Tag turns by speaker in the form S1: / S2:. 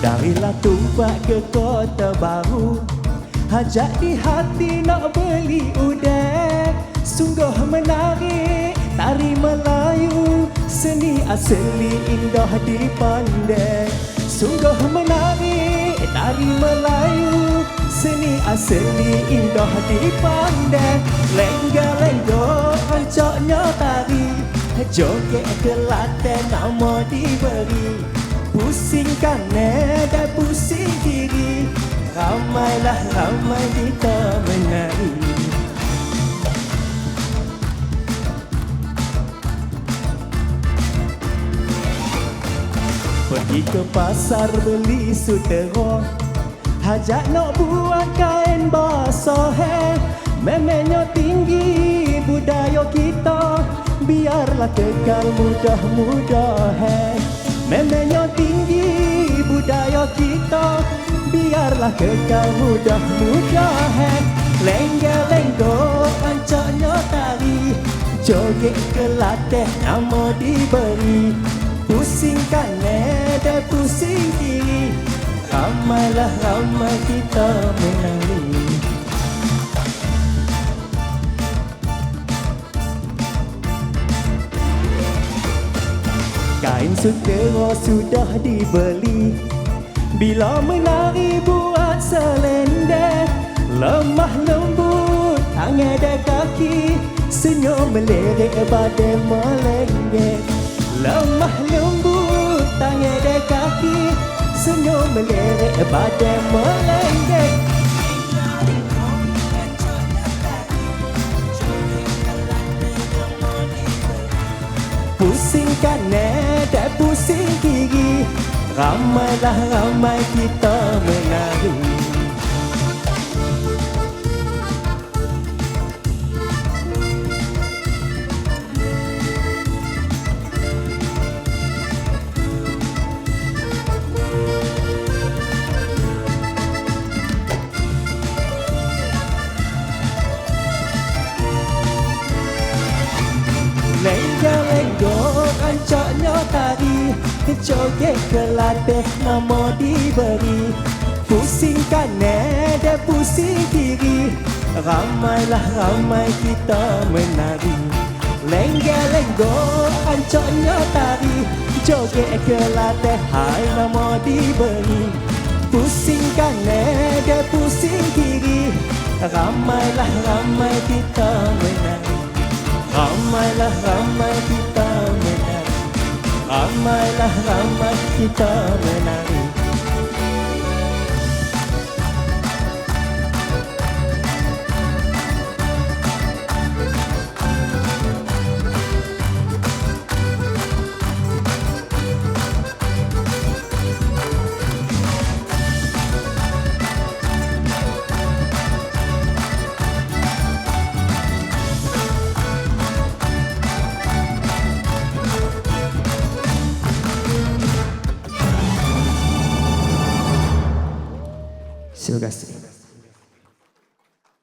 S1: Darilah Tumpah ke kota baru, hajat di hati nak beli udang. Sungguh menarik tari Melayu, seni asli indah dipandang. Sungguh menarik tari Melayu, seni asli indah dipandang. Lengga-lenggo rancaknya tari, joget Kelantan nama diberi. Pusing kanan dan pusing kiri, ramailah ramai kita menari. Pergi ke pasar beli sutera, hajat nak buat kain basah. Memangnya tinggi budaya kita, biarlah kekal mudah-mudah. Memangnya tinggi budaya kita, biarlah kekal mudah-mudah. Lengga-lenggo rancaknya tari, joget Kelantan nama diberi. Pusing kanan dan pusing kiri, ramailah ramai kita menari. Kain sutera sudah dibeli, bila menari buat selendang. Lemah lembut tangan dan kaki, senyum melirik badan melenggeng. Lemah lembut tangan dan kaki, senyum melirik badan melenggeng. Pusing kanan dan pusing kiri, ramailah ramai kita menari. Lengga-lenggo rancaknya tari, joget Kelantan nama diberi. Pusing kanan dan pusing kiri, ramailah ramai kita menari. Lengga-lenggo rancaknya tari, joget Kelantan hai nama diberi. Pusing kanan dan pusing kiri, ramailah ramai kita menari. Ramailah ramai kita menari, ramailah ramai kita menari. Terima kasih.